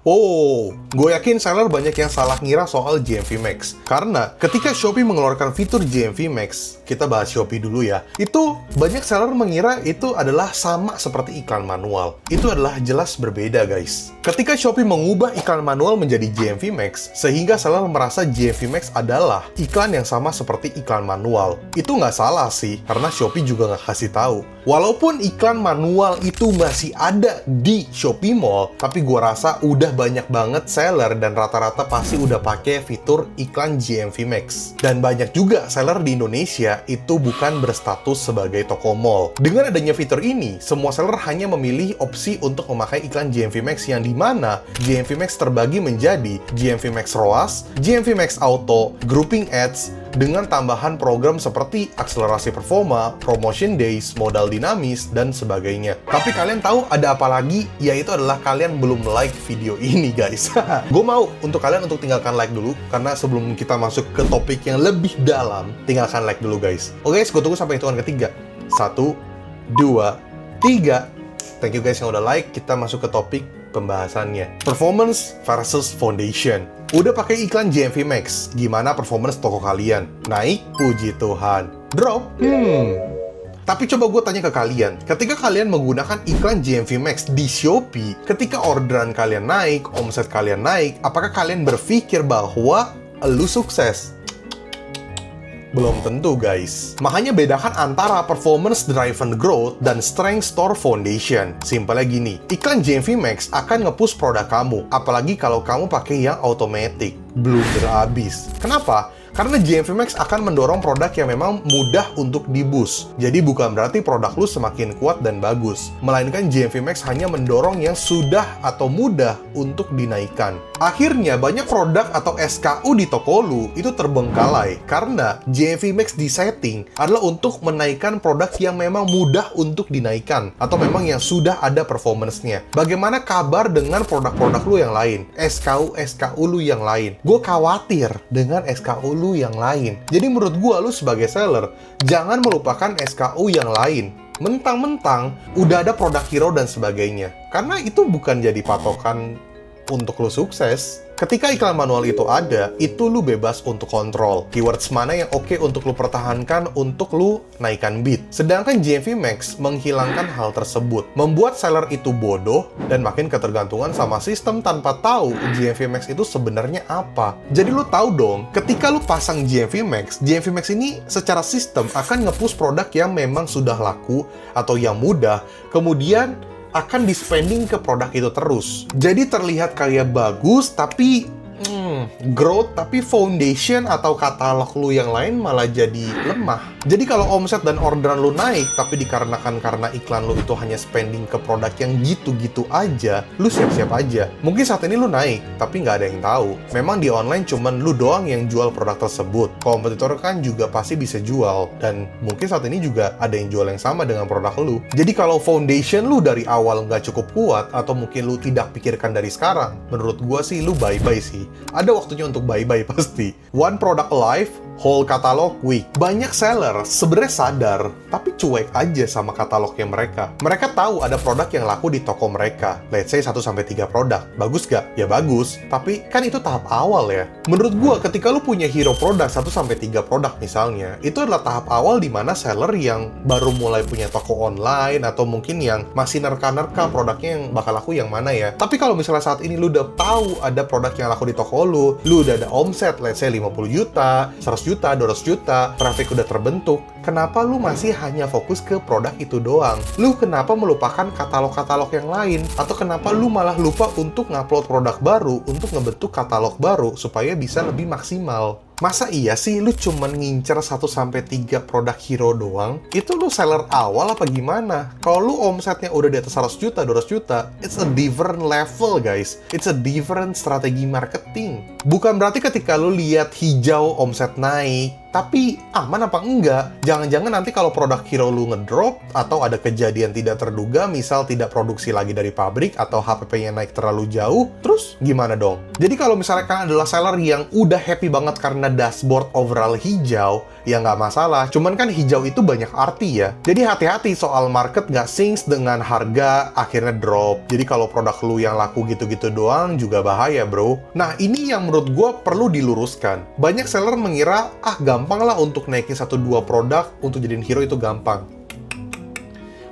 Oh, gue yakin seller banyak yang salah ngira soal GMV Max. Karena ketika Shopee mengeluarkan fitur GMV Max, kita bahas Shopee dulu ya, itu banyak seller mengira itu adalah sama seperti iklan manual. Itu adalah jelas berbeda, guys. Ketika Shopee mengubah iklan manual menjadi GMV Max, sehingga seller merasa GMV Max adalah iklan yang sama seperti iklan manual. Itu nggak salah sih, karena Shopee juga nggak kasih tahu. Walaupun iklan manual itu masih ada di Shopee Mall, tapi gue rasa udah banyak banget seller dan rata-rata pasti udah pakai fitur iklan GMV Max. Dan banyak juga seller di Indonesia itu bukan berstatus sebagai toko mall. Dengan adanya fitur ini, semua seller hanya memilih opsi untuk memakai iklan GMV Max yang dimana GMV Max terbagi menjadi GMV Max ROAS, GMV Max Auto, Grouping Ads, dengan tambahan program seperti akselerasi performa, promotion days, modal dinamis, dan sebagainya. Tapi kalian tahu ada apa lagi? Yaitu adalah kalian belum like video ini, guys. Gue mau untuk kalian untuk tinggalkan like dulu, karena sebelum kita masuk ke topik yang lebih dalam, tinggalkan like dulu, guys. Oke, guys, gue tunggu sampai hitungan ketiga. 1, 2, 3. Thank you guys yang udah like. Kita masuk ke topik pembahasannya. Performance versus foundation. Udah pakai iklan GMV Max, gimana performance toko kalian? Naik? Puji Tuhan. Drop? Tapi coba gue tanya ke kalian, ketika kalian menggunakan iklan GMV Max di Shopee, ketika orderan kalian naik, omset kalian naik, apakah kalian berpikir bahwa lu sukses? Belum tentu, guys. Makanya bedakan antara performance driven growth dan strength store foundation. Simpelnya gini, iklan GMV Max akan nge-push produk kamu, apalagi kalau kamu pakai yang automatic. Blunder abis. Kenapa? Karena GMV Max akan mendorong produk yang memang mudah untuk di-boost. Jadi bukan berarti produk lu semakin kuat dan bagus. Melainkan GMV Max hanya mendorong yang sudah atau mudah untuk dinaikkan. Akhirnya banyak produk atau SKU di toko lu itu terbengkalai. Karena GMV Max disetting adalah untuk menaikkan produk yang memang mudah untuk dinaikkan. Atau memang yang sudah ada performance-nya. Bagaimana kabar dengan produk-produk lu yang lain? SKU lu yang lain? Gue khawatir dengan SKU lu yang lain. Jadi menurut gua, lu sebagai seller jangan melupakan SKU yang lain. Mentang-mentang udah ada produk hero dan sebagainya. Karena itu bukan jadi patokan untuk lu sukses. Ketika iklan manual itu ada, itu lu bebas untuk kontrol. Keywords mana yang oke untuk lu pertahankan, untuk lu naikkan bid. Sedangkan GMV Max menghilangkan hal tersebut. Membuat seller itu bodoh dan makin ketergantungan sama sistem tanpa tahu GMV Max itu sebenarnya apa. Jadi lu tahu dong, ketika lu pasang GMV Max ini secara sistem akan nge-push produk yang memang sudah laku atau yang mudah, kemudian akan di-spending ke produk itu terus. Jadi terlihat kayak bagus, tapi growth, tapi foundation atau katalog lu yang lain malah jadi lemah. Jadi kalau omset dan orderan lu naik, tapi dikarenakan karena iklan lu itu hanya spending ke produk yang gitu-gitu aja, lu siap-siap aja. Mungkin saat ini lu naik, tapi nggak ada yang tahu. Memang di online cuman lu doang yang jual produk tersebut. Kompetitor kan juga pasti bisa jual, dan mungkin saat ini juga ada yang jual yang sama dengan produk lu. Jadi kalau foundation lu dari awal nggak cukup kuat, atau mungkin lu tidak pikirkan dari sekarang, menurut gua sih lu bye-bye sih. Ada waktunya untuk bye-bye pasti. One product alive, whole catalog weak. Banyak seller sebenarnya sadar, tapi cuek aja sama katalognya mereka. Mereka tahu ada produk yang laku di toko mereka. Let's say 1-3 produk. Bagus gak? Ya bagus. Tapi kan itu tahap awal ya. Menurut gua, ketika lu punya hero produk 1-3 produk misalnya, itu adalah tahap awal di mana seller yang baru mulai punya toko online, atau mungkin yang masih nerka-nerka produknya yang bakal laku yang mana ya. Tapi kalau misalnya saat ini lu udah tahu ada produk yang laku di toko lu udah ada omset, let's say 50 juta, 100 juta, 200 juta, traffic udah terbentuk, kenapa lu masih hanya fokus ke produk itu doang? Lu kenapa melupakan katalog-katalog yang lain? Atau kenapa lu malah lupa untuk ngupload produk baru, untuk ngebentuk katalog baru, supaya bisa lebih maksimal? Masa iya sih lu cuman ngincer 1-3 produk hero doang? Itu lu seller awal apa gimana? Kalau lu omsetnya udah di atas 100 juta, 200 juta, it's a different level, guys. It's a different strategi marketing. Bukan berarti ketika lu lihat hijau omset naik, tapi aman apa enggak? Jangan-jangan nanti kalau produk hero lu ngedrop atau ada kejadian tidak terduga, misal tidak produksi lagi dari pabrik atau HPP-nya naik terlalu jauh, terus gimana dong? Jadi kalau misalnya kalian adalah seller yang udah happy banget karena dashboard overall hijau, ya nggak masalah. Cuman kan hijau itu banyak arti ya. Jadi hati-hati soal market nggak syncs dengan harga akhirnya drop. Jadi kalau produk lu yang laku gitu-gitu doang juga bahaya, bro. Nah, ini yang menurut gue perlu diluruskan. Banyak seller mengira, gampang lah untuk naikin 1-2 produk untuk jadiin hero itu gampang.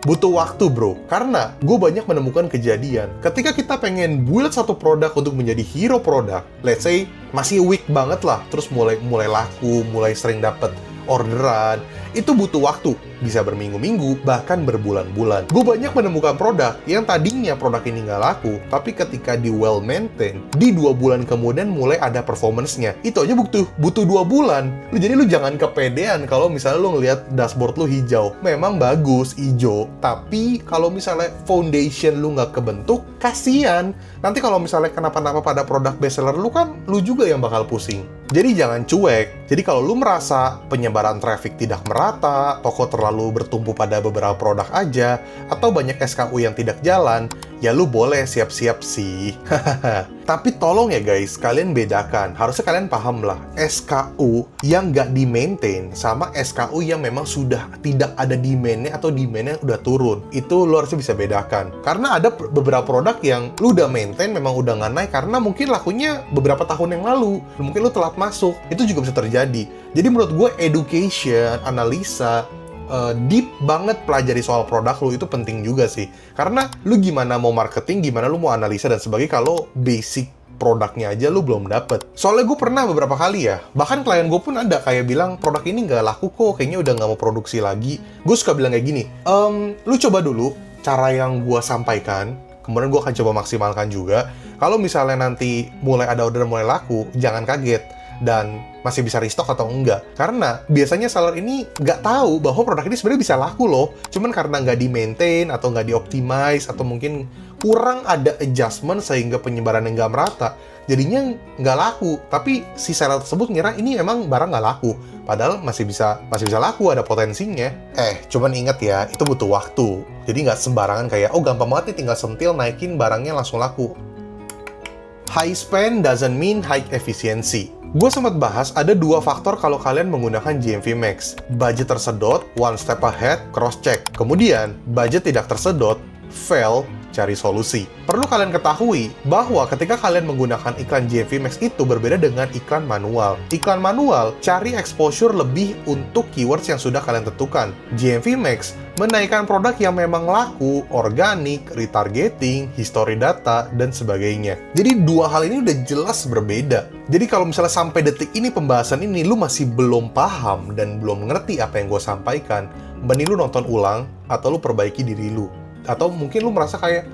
Butuh waktu, bro. Karena gue banyak menemukan kejadian. Ketika kita pengen build satu produk untuk menjadi hero produk, let's say masih weak banget lah, terus mulai laku, mulai sering dapet orderan, itu butuh waktu. Bisa berminggu-minggu, bahkan berbulan-bulan. Gue banyak menemukan produk yang tadinya produk ini nggak laku, tapi ketika di well maintain, di 2 bulan kemudian mulai ada performance-nya. Itu aja butuh 2 bulan. Jadi lu jangan kepedean kalau misalnya lu ngelihat dashboard lu hijau. Memang bagus hijau, tapi kalau misalnya foundation lu nggak kebentuk, kasian. Nanti kalau misalnya kenapa-napa pada produk bestseller lu kan, lu juga yang bakal pusing. Jadi jangan cuek. Jadi kalau lu merasa penyebaran traffic tidak merata, toko terlalu bertumpu pada beberapa produk aja, atau banyak SKU yang tidak jalan, ya lu boleh siap-siap sih. Tapi tolong ya guys, kalian bedakan. Harusnya kalian paham lah, SKU yang nggak di-maintain sama SKU yang memang sudah tidak ada demand-nya atau demand-nya udah turun. Itu lu harusnya bisa bedakan. Karena ada beberapa produk yang lu udah maintain, memang udah nggak naik, karena mungkin lakunya beberapa tahun yang lalu. Mungkin lu telat masuk. Itu juga bisa terjadi. Jadi menurut gue, education, analisa, deep banget pelajari soal produk lu itu penting juga sih. Karena lu gimana mau marketing, gimana lu mau analisa dan sebagainya kalau basic produknya aja lu belum dapet. Soalnya gue pernah beberapa kali ya, bahkan klien gue pun ada kayak bilang, produk ini nggak laku kok, kayaknya udah nggak mau produksi lagi. Gue suka bilang kayak gini, lu coba dulu cara yang gue sampaikan, kemudian gue akan coba maksimalkan juga. Kalau misalnya nanti mulai ada order mulai laku, jangan kaget. Dan masih bisa restock atau enggak. Karena biasanya seller ini nggak tahu bahwa produk ini sebenarnya bisa laku loh. Cuman karena nggak di-maintain atau nggak di-optimize atau mungkin kurang ada adjustment sehingga penyebarannya nggak merata. Jadinya nggak laku. Tapi si seller tersebut ngira ini emang barang nggak laku. Padahal masih bisa laku, ada potensinya. Cuman ingat ya, itu butuh waktu. Jadi nggak sembarangan kayak, gampang banget nih tinggal sentil naikin barangnya langsung laku. High spend doesn't mean high efficiency. Gue sempat bahas ada 2 faktor kalau kalian menggunakan GMV Max. Budget tersedot, one step ahead, cross-check. Kemudian, budget tidak tersedot, fail, cari solusi. Perlu kalian ketahui bahwa ketika kalian menggunakan iklan GMV Max itu berbeda dengan iklan manual. Iklan manual, cari exposure lebih untuk keywords yang sudah kalian tentukan. GMV Max, menaikkan produk yang memang laku, organik, retargeting, history data, dan sebagainya. Jadi 2 hal ini udah jelas berbeda. Jadi kalau misalnya sampai detik ini pembahasan ini lu masih belum paham dan belum ngerti apa yang gue sampaikan, mending lu nonton ulang atau lu perbaiki diri lu. Atau mungkin lu merasa kayak,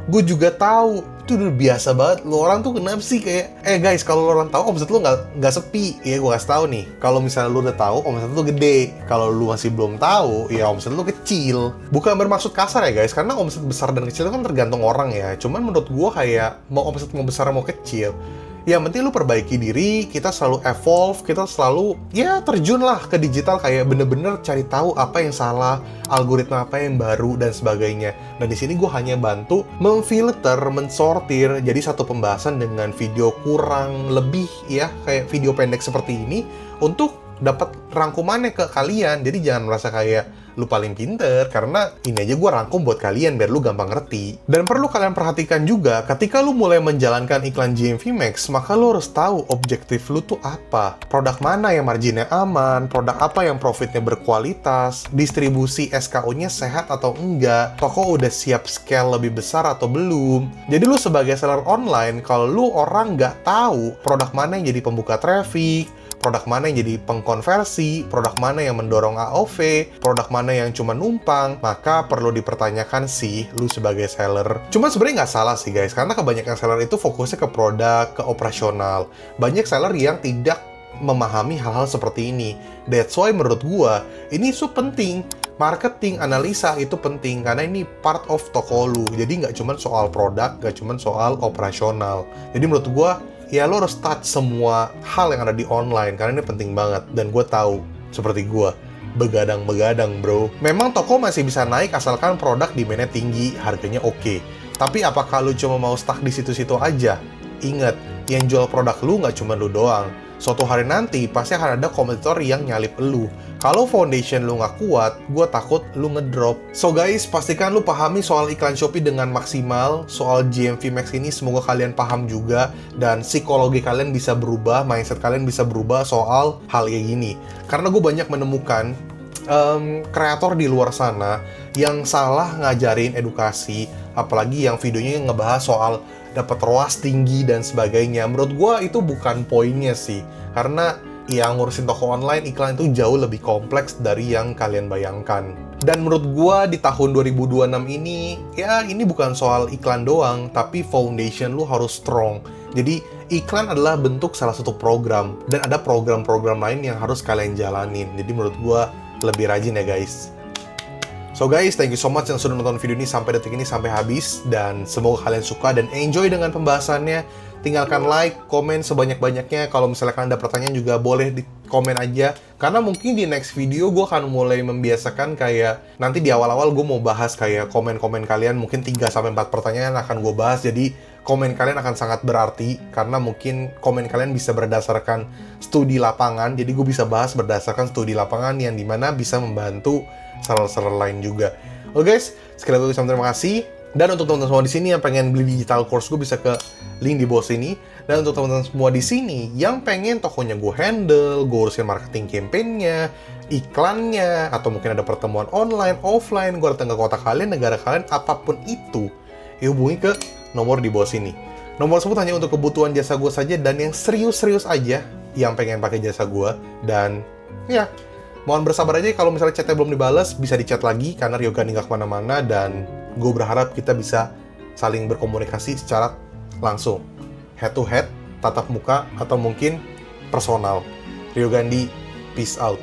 gue juga tahu, itu udah biasa banget. Lo orang tuh kenapa sih kayak, guys, kalau lo orang tahu omset lo nggak sepi. Ya gue kasih tahu nih, kalau misalnya lo udah tahu omset lo gede. Kalau lo masih belum tahu, ya omset lo kecil. Bukan bermaksud kasar ya guys, karena omset besar dan kecil itu kan tergantung orang ya. Cuman menurut gue kayak, mau omset mau besar mau kecil, yang penting lu perbaiki diri, kita selalu evolve, kita selalu terjun lah ke digital, kayak bener-bener cari tahu apa yang salah, algoritma apa yang baru dan sebagainya. Dan di sini gue hanya bantu memfilter, mensortir jadi satu pembahasan dengan video kurang lebih ya kayak video pendek seperti ini untuk dapat rangkumannya ke kalian. Jadi jangan merasa kayak lu paling pinter, karena ini aja gue rangkum buat kalian biar lu gampang ngerti. Dan perlu kalian perhatikan juga, ketika lu mulai menjalankan iklan GMV Max, maka lu harus tahu objektif lu tuh apa. Produk mana yang marginnya aman, produk apa yang profitnya berkualitas, distribusi SKU-nya sehat atau enggak, toko udah siap scale lebih besar atau belum. Jadi lu sebagai seller online, kalau lu orang nggak tahu produk mana yang jadi pembuka traffic, produk mana yang jadi pengkonversi, produk mana yang mendorong AOV, produk mana yang cuma numpang, maka perlu dipertanyakan sih lu sebagai seller. Cuma sebenarnya nggak salah sih guys, karena kebanyakan seller itu fokusnya ke produk, ke operasional. Banyak seller yang tidak memahami hal-hal seperti ini. That's why menurut gua, ini penting. Marketing, analisa itu penting, karena ini part of toko lu. Jadi nggak cuma soal produk, nggak cuma soal operasional. Jadi menurut gua, ya lo harus touch semua hal yang ada di online, karena ini penting banget. Dan gue tahu, seperti gue, begadang-begadang bro. Memang toko masih bisa naik asalkan produk demand-nya tinggi, harganya oke. Tapi apakah lu cuma mau stuck di situ-situ aja? Ingat, yang jual produk lu nggak cuma lu doang. Suatu hari nanti pasti akan ada kompetitor yang nyalip lu. Kalau foundation lu nggak kuat, gue takut lu ngedrop. So guys, pastikan lu pahami soal iklan Shopee dengan maksimal. Soal GMV Max ini semoga kalian paham juga. Dan psikologi kalian bisa berubah, mindset kalian bisa berubah soal hal kayak gini. Karena gue banyak menemukan kreator di luar sana yang salah ngajarin edukasi, apalagi yang videonya ngebahas soal dapat ROAS tinggi dan sebagainya. Menurut gue itu bukan poinnya sih, karena yang ngurusin toko online iklan itu jauh lebih kompleks dari yang kalian bayangkan. Dan menurut gue di tahun 2026 ini, ya ini bukan soal iklan doang, tapi foundation lu harus strong. Jadi iklan adalah bentuk salah satu program, dan ada program-program lain yang harus kalian jalanin. Jadi menurut gue lebih rajin ya guys. So guys, thank you so much yang sudah nonton video ini sampai detik ini sampai habis, dan semoga kalian suka dan enjoy dengan pembahasannya. Tinggalkan like, komen sebanyak-banyaknya. Kalau misalnya kalian ada pertanyaan juga boleh di komen aja, karena mungkin di next video gue akan mulai membiasakan kayak nanti di awal-awal gue mau bahas kayak komen-komen kalian, mungkin 3-4 pertanyaan akan gue bahas. Jadi komen kalian akan sangat berarti, karena mungkin komen kalian bisa berdasarkan studi lapangan. Jadi gue bisa bahas berdasarkan studi lapangan yang dimana bisa membantu seller-seller lain juga. Oke guys, sekali lagi terima kasih. Dan untuk teman-teman semua di sini yang pengen beli digital course gue, bisa ke link di bawah sini. Dan untuk teman-teman semua di sini yang pengen tokonya gue handle, gue urusin marketing campaign-nya, iklannya, atau mungkin ada pertemuan online, offline, gue datang ke kota kalian, negara kalian, apapun itu, ya hubungi ke nomor di bawah sini. Nomor tersebut hanya untuk kebutuhan jasa gue saja, dan yang serius-serius aja yang pengen pakai jasa gue. Dan ya, mohon bersabar aja kalau misalnya chatnya belum dibales, bisa di chat lagi, karena Ryogani nggak kemana-mana, dan gue berharap kita bisa saling berkomunikasi secara langsung, head to head, tatap muka, atau mungkin personal. Ryogandi, peace out.